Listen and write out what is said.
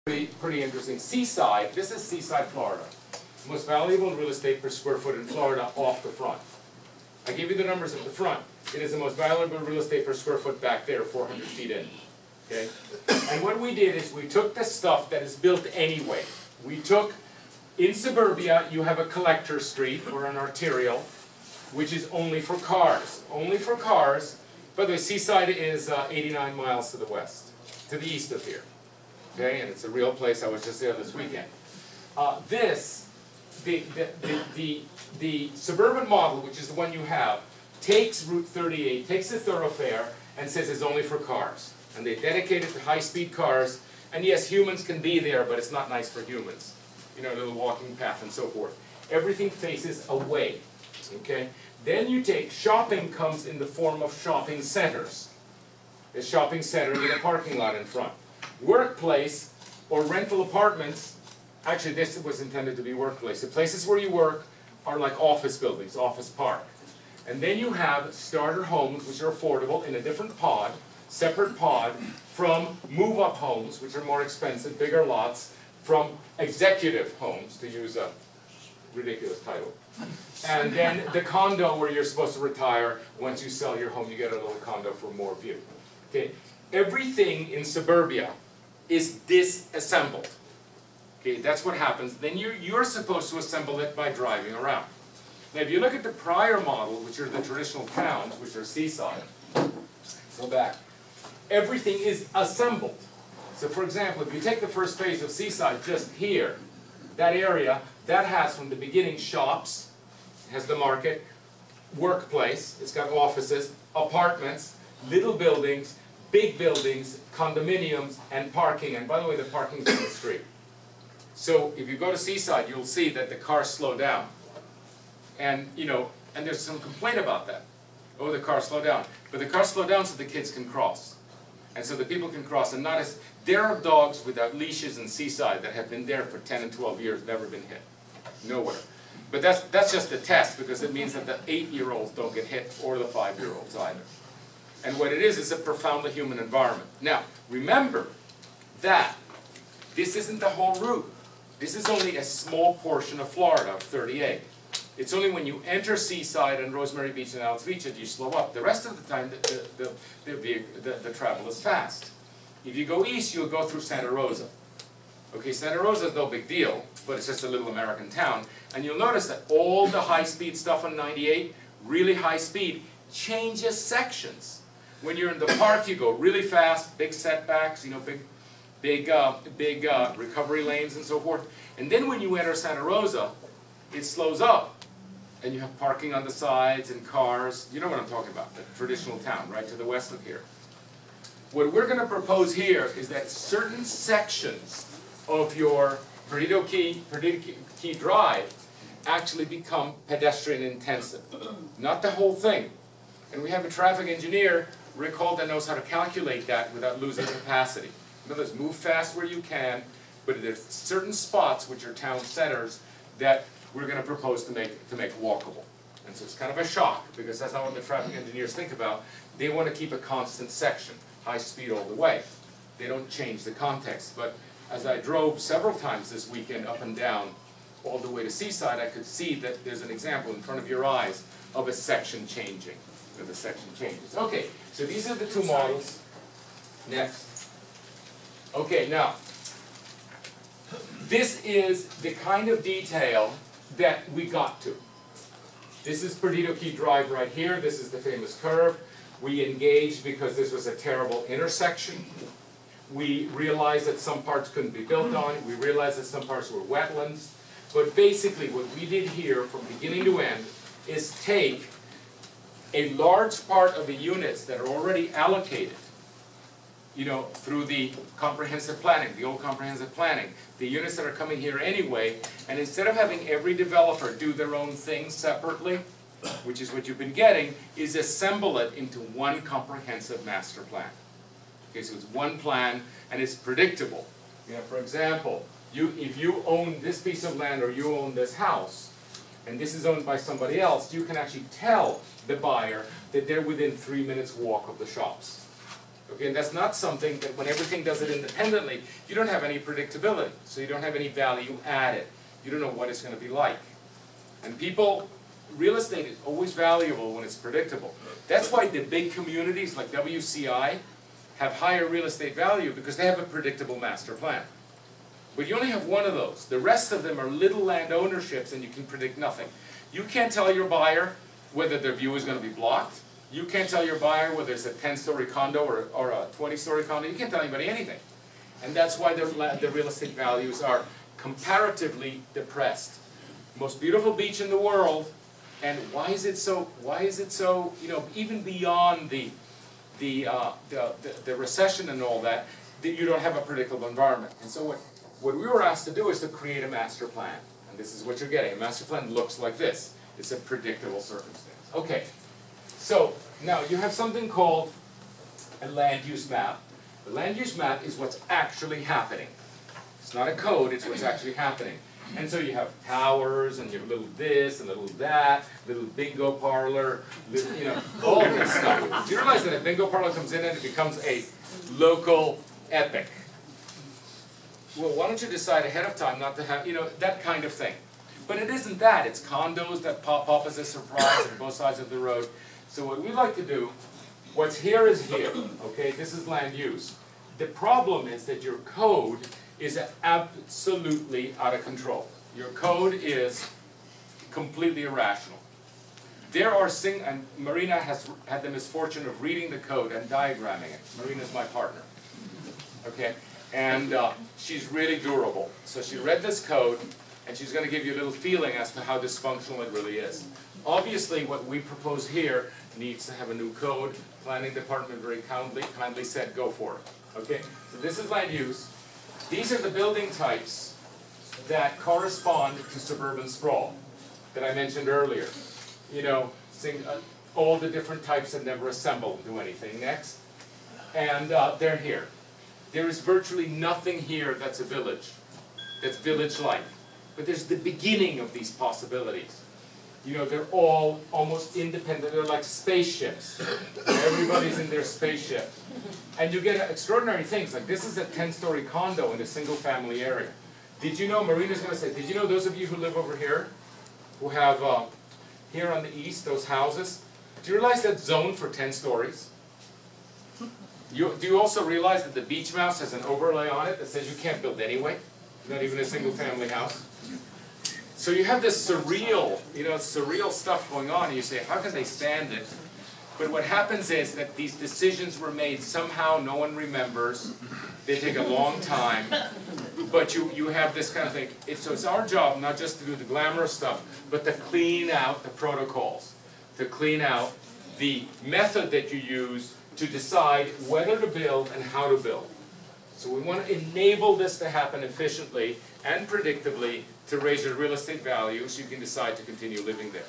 Pretty interesting. Seaside, this is Seaside, Florida. Most valuable real estate per square foot in Florida off the front. I give you the numbers at the front. It is the most valuable real estate per square foot back there, 400 feet in. Okay? And what we did is we took the stuff that is built anyway. We took, in suburbia, you have a collector street or an arterial, which is only for cars. Only for cars. By the way, Seaside is 89 miles to the west, to the east of here. Okay, and it's a real place. I was just there this weekend. The suburban model, which is the one you have, takes Route 38, takes the thoroughfare, and says it's only for cars. And they dedicate it to high-speed cars. And yes, humans can be there, but it's not nice for humans. You know, a little walking path and so forth. Everything faces away. Okay? Then you take, shopping comes in the form of shopping centers. A shopping center with a parking lot in front. Workplace or rental apartments, actually this was intended to be workplace. The places where you work are like office buildings, office park. And then you have starter homes, which are affordable in a different pod, separate pod, from move-up homes, which are more expensive, bigger lots, from executive homes, to use a ridiculous title. And then the condo where you're supposed to retire. Once you sell your home, you get a little condo for more view. Okay. Everything in suburbia is disassembled. Okay, that's what happens. Then you're supposed to assemble it by driving around. Now, if you look at the prior model, which are the traditional towns, which are seaside, go back, everything is assembled. So, for example, if you take the first phase of Seaside just here, that area, that has from the beginning shops, has the market, workplace, it's got offices, apartments, little buildings, big buildings, condominiums, and parking. And by the way, the parking's on the street. So if you go to Seaside, you'll see that the cars slow down. And, you know, and there's some complaint about that. Oh, the cars slow down. But the cars slow down so the kids can cross. And so the people can cross. And not as, there are dogs without leashes in Seaside that have been there for 10 and 12 years, never been hit. Nowhere. But that's just a test, because it means that the 8-year-olds don't get hit, or the 5-year-olds either. And what it is a profoundly human environment. Now, remember that this isn't the whole route. This is only a small portion of Florida, of 38. It's only when you enter Seaside and Rosemary Beach and Al's Beach that you slow up. The rest of the time, the travel is fast. If you go east, you'll go through Santa Rosa. Okay, Santa Rosa is no big deal, but it's just a little American town. And you'll notice that all the high-speed stuff on 98, really high speed, changes sections. When you're in the park, you go really fast, big setbacks, you know, big recovery lanes and so forth. And then when you enter Santa Rosa, it slows up. And you have parking on the sides and cars. You know what I'm talking about, the traditional town, right to the west of here. What we're going to propose here is that certain sections of your Perdido Key Drive actually become pedestrian intensive. Not the whole thing. And we have a traffic engineer, Rick Holt, that knows how to calculate that without losing capacity. In other words, move fast where you can, but there's certain spots, which are town centers, that we're going to propose to make walkable. And so it's kind of a shock, because that's not what the traffic engineers think about. They want to keep a constant section, high speed all the way. They don't change the context. But as I drove several times this weekend up and down all the way to Seaside, I could see that there's an example in front of your eyes of a section changing. Of the section changes. Okay, so these are the two models. Next. Okay, now, this is the kind of detail that we got to. This is Perdido Key Drive right here. This is the famous curve. We engaged because this was a terrible intersection. We realized that some parts couldn't be built on. We realized that some parts were wetlands. But basically what we did here from beginning to end is take a large part of the units that are already allocated, you know, through the comprehensive planning, the old comprehensive planning, the units that are coming here anyway, and instead of having every developer do their own thing separately, which is what you've been getting, is assemble it into one comprehensive master plan. Okay, so it's one plan, and it's predictable. You know, for example, if you own this piece of land or you own this house, and this is owned by somebody else, you can actually tell the buyer that they're within 3 minutes walk of the shops. Okay, and that's not something that when everything does it independently, you don't have any predictability. So you don't have any value added. You don't know what it's going to be like. And people, real estate is always valuable when it's predictable. That's why the big communities like WCI have higher real estate value, because they have a predictable master plan. But you only have one of those. The rest of them are little land ownerships and you can predict nothing. You can't tell your buyer whether their view is going to be blocked. You can't tell your buyer whether it's a 10-story condo or a 20-story condo. You can't tell anybody anything. And that's why the real estate values are comparatively depressed. Most beautiful beach in the world, and why is it so, you know, even beyond the recession and all that, that you don't have a predictable environment. And so what we were asked to do is to create a master plan. And this is what you're getting. A master plan looks like this. It's a predictable circumstance. Okay, so now you have something called a land use map. The land use map is what's actually happening. It's not a code, it's what's actually happening. And so you have towers, and you have a little this, and a little that, little bingo parlor, little, you know, all this stuff. Do you realize that a bingo parlor comes in and it becomes a local epic? Well, why don't you decide ahead of time not to have, you know, that kind of thing. But it isn't that. It's condos that pop up as a surprise on both sides of the road. So what we like to do, what's here is here, okay? This is land use. The problem is that your code is absolutely out of control. Your code is completely irrational. There are and Marina has had the misfortune of reading the code and diagramming it. Marina's my partner, okay? And she's really durable. So she read this code, and she's going to give you a little feeling as to how dysfunctional it really is. Obviously, what we propose here needs to have a new code. Planning department very kindly said, go for it. Okay, so this is land use. These are the building types that correspond to suburban sprawl that I mentioned earlier. You know, all the different types that never assemble do anything. Next. And they're here. There is virtually nothing here that's a village, that's village-like. But there's the beginning of these possibilities. You know, they're all almost independent. They're like spaceships. Everybody's in their spaceship. And you get extraordinary things. Like this is a 10-story condo in a single-family area. Did you know, Marina's going to say, did you know those of you who live over here, who have here on the east, those houses, do you realize that's zoned for 10 stories? Do you also realize that the beach mouse has an overlay on it that says you can't build anyway? Not even a single-family house. So you have this surreal, you know, surreal stuff going on, and you say, how can they stand it? But what happens is that these decisions were made somehow, no one remembers. They take a long time, but you have this kind of thing. So it's our job not just to do the glamorous stuff, but to clean out the protocols, to clean out the method that you use to decide whether to build and how to build. So we want to enable this to happen efficiently and predictably to raise your real estate value so you can decide to continue living there.